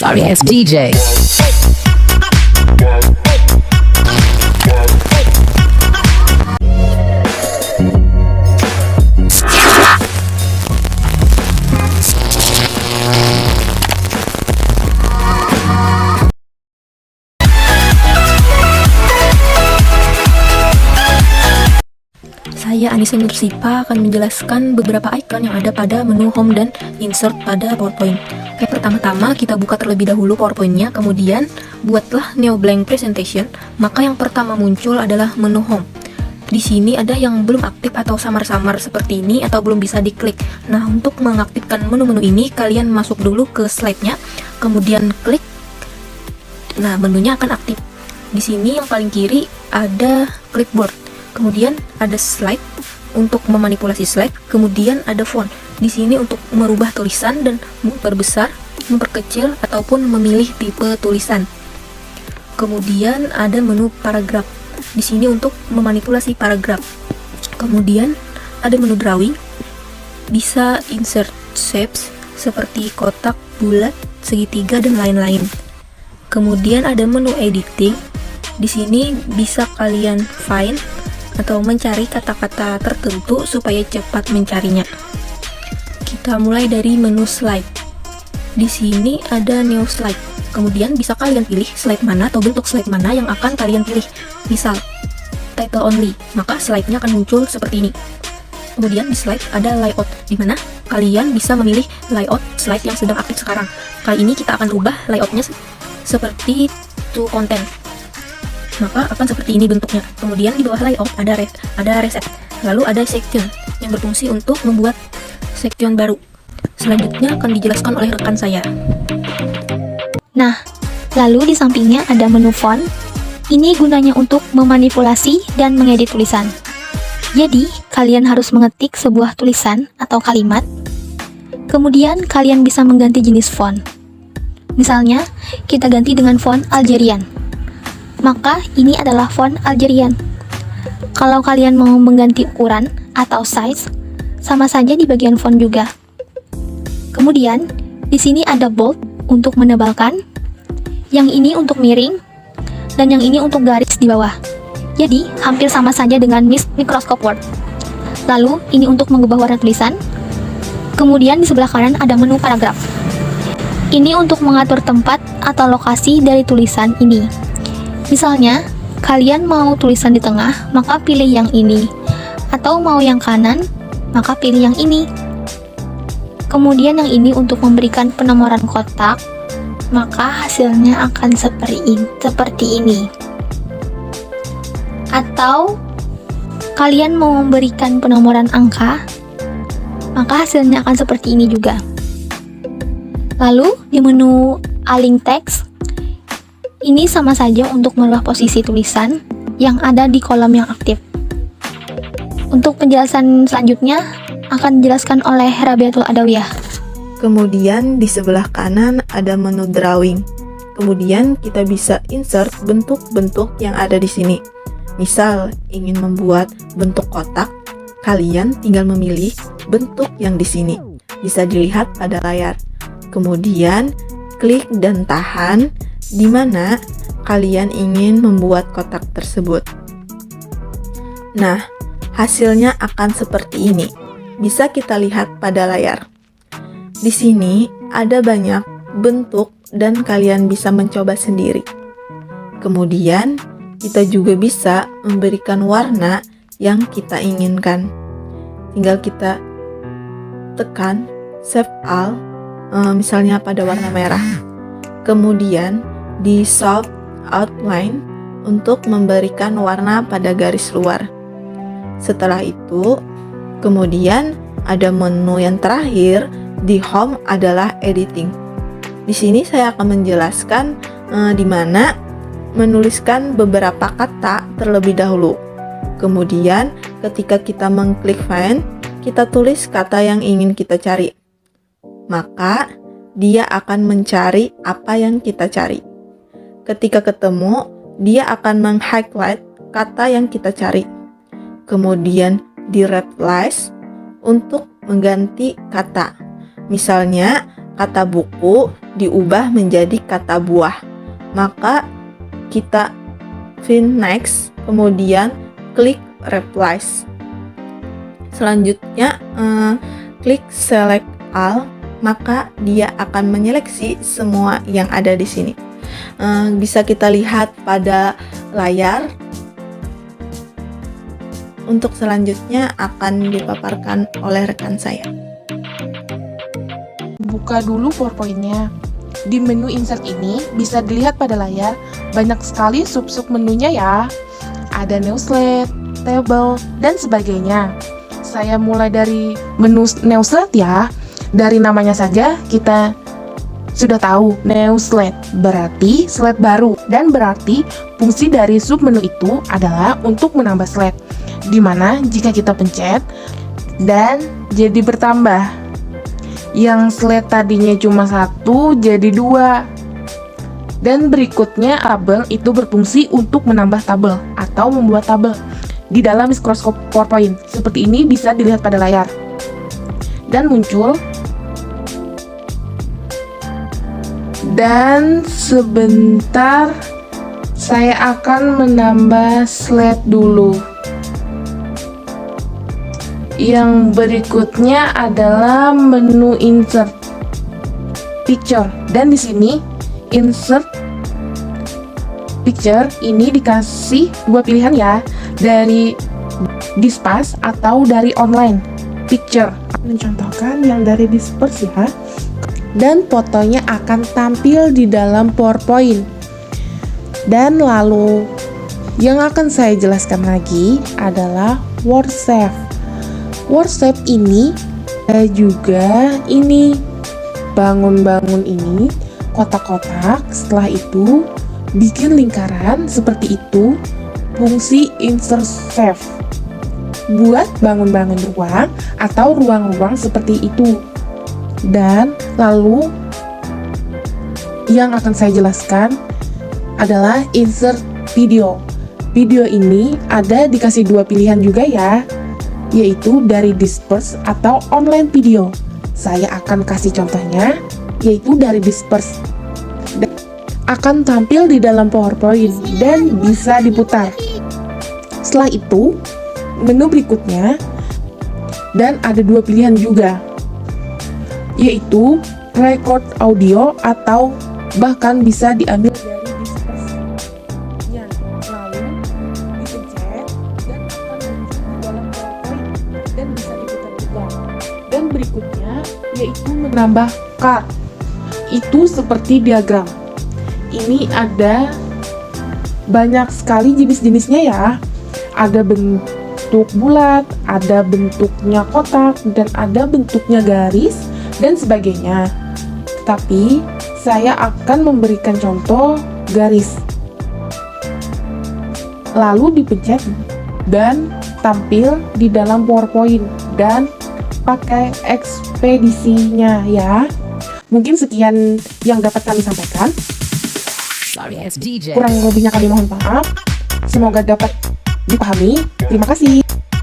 Aries DJ. Saya Anissa Nursipa akan menjelaskan beberapa icon yang ada pada menu Home dan Insert pada PowerPoint. Oke, pertama-tama kita buka terlebih dahulu PowerPoint-nya, kemudian buatlah Neo Blank Presentation. Maka yang pertama muncul adalah menu Home. Di sini ada yang belum aktif atau samar-samar seperti ini atau belum bisa diklik. Nah, untuk mengaktifkan menu-menu ini, kalian masuk dulu ke slide-nya, kemudian klik. Nah, menunya akan aktif. Di sini yang paling kiri ada clipboard. Kemudian ada slide untuk memanipulasi slide, kemudian ada font. Di sini untuk merubah tulisan dan memperbesar, memperkecil ataupun memilih tipe tulisan. Kemudian ada menu paragraf. Di sini untuk memanipulasi paragraf. Kemudian ada menu drawing. Bisa insert shapes seperti kotak, bulat, segitiga dan lain-lain. Kemudian ada menu editing. Di sini bisa kalian find atau mencari kata-kata tertentu supaya cepat mencarinya. Kita mulai dari menu slide. Di sini ada new slide. Kemudian bisa kalian pilih slide mana atau bentuk slide mana yang akan kalian pilih. Misal title only, maka slide-nya akan muncul seperti ini. Kemudian di slide ada layout, di mana kalian bisa memilih layout slide yang sedang aktif sekarang. Kali ini kita akan rubah layoutnya seperti to content. Maka akan seperti ini bentuknya. Kemudian di bawah layout ada reset, lalu ada section yang berfungsi untuk membuat section baru. Selanjutnya akan dijelaskan oleh rekan saya. Nah, lalu di sampingnya ada menu font. Ini gunanya untuk memanipulasi dan mengedit tulisan. Jadi, kalian harus mengetik sebuah tulisan atau kalimat. Kemudian kalian bisa mengganti jenis font. Misalnya, kita ganti dengan font Algerian. Maka ini adalah font Algerian. Kalau kalian mau mengganti ukuran atau size, sama saja di bagian font juga. Kemudian di sini ada bold untuk menebalkan, yang ini untuk miring, dan yang ini untuk garis di bawah. Jadi hampir sama saja dengan Microsoft Word. Lalu ini untuk mengubah warna tulisan. Kemudian di sebelah kanan ada menu paragraf. Ini untuk mengatur tempat atau lokasi dari tulisan ini. Misalnya, kalian mau tulisan di tengah, maka pilih yang ini. Atau mau yang kanan, maka pilih yang ini. Kemudian yang ini untuk memberikan penomoran kotak, maka hasilnya akan seperti ini. Atau, kalian mau memberikan penomoran angka, maka hasilnya akan seperti ini juga. Lalu, di menu align text, ini sama saja untuk merubah posisi tulisan yang ada di kolom yang aktif. Untuk penjelasan selanjutnya akan dijelaskan oleh Rabiatul Adawiyah. Kemudian di sebelah kanan ada menu drawing. Kemudian kita bisa insert bentuk-bentuk yang ada di sini. Misal ingin membuat bentuk kotak, kalian tinggal memilih bentuk yang di sini. Bisa dilihat pada layar. Kemudian klik dan tahan di mana kalian ingin membuat kotak tersebut. Nah, hasilnya akan seperti ini. Bisa kita lihat pada layar. Di sini ada banyak bentuk dan kalian bisa mencoba sendiri. Kemudian, kita juga bisa memberikan warna yang kita inginkan. Tinggal kita tekan Save All, misalnya pada warna merah. Kemudian, di soft outline untuk memberikan warna pada garis luar. Setelah itu, kemudian ada menu yang terakhir di home adalah editing. Di sini saya akan menjelaskan di mana menuliskan beberapa kata terlebih dahulu. Kemudian ketika kita mengklik find, kita tulis kata yang ingin kita cari. Maka dia akan mencari apa yang kita cari. Ketika ketemu, dia akan meng-highlight kata yang kita cari. Kemudian di replace untuk mengganti kata. Misalnya, kata buku diubah menjadi kata buah. Maka kita find next, kemudian klik replace. Selanjutnya klik select all, maka dia akan menyeleksi semua yang ada di sini. Bisa kita lihat pada layar. Untuk selanjutnya akan dipaparkan oleh rekan saya. Buka dulu PowerPoint-nya. Di menu insert ini bisa dilihat pada layar banyak sekali sub-sub menunya ya. Ada newslet, table, dan sebagainya. Saya mulai dari menu newslet ya. Dari namanya saja kita sudah tahu newslet berarti slide baru, dan berarti fungsi dari sub menu itu adalah untuk menambah slide, dimana jika kita pencet dan jadi bertambah. Yang slide tadinya cuma 1 jadi 2. Dan berikutnya tabel itu berfungsi untuk menambah tabel atau membuat tabel di dalam Microsoft PowerPoint. Seperti ini bisa dilihat pada layar. Dan muncul. Dan sebentar saya akan menambah slide dulu. Yang berikutnya adalah menu insert picture, dan di sini insert picture ini dikasih dua pilihan ya, dari disperse atau dari online picture. Mencontohkan yang dari disperse ya, dan fotonya akan tampil di dalam PowerPoint. Dan lalu yang akan saya jelaskan lagi adalah word save. Word save ini juga ini bangun-bangun ini kotak-kotak, setelah itu bikin lingkaran seperti itu, fungsi insert save buat bangun-bangun ruang atau ruang-ruang seperti itu. Dan lalu yang akan saya jelaskan adalah insert video. Video ini ada dikasih dua pilihan juga ya, yaitu dari disperse atau online video. Saya akan kasih contohnya, yaitu dari disperse. Dan akan tampil di dalam PowerPoint dan bisa diputar. Setelah itu, menu berikutnya, dan ada dua pilihan juga, yaitu record audio atau bahkan bisa diambil dari disperse-nya. Lalu dipencet dan akan muncul di dalam PowerPoint dan bisa diputar juga. Dan berikutnya yaitu menambah card. Itu seperti diagram. Ini ada banyak sekali jenis-jenisnya ya. Ada bentuk bulat, ada bentuknya kotak, dan ada bentuknya garis dan sebagainya. Tapi saya akan memberikan contoh garis. Lalu dipencet dan tampil di dalam PowerPoint dan pakai ekspedisinya ya. Mungkin sekian yang dapat kami sampaikan. Kurang lebihnya kami mohon maaf. Semoga dapat dipahami. Terima kasih.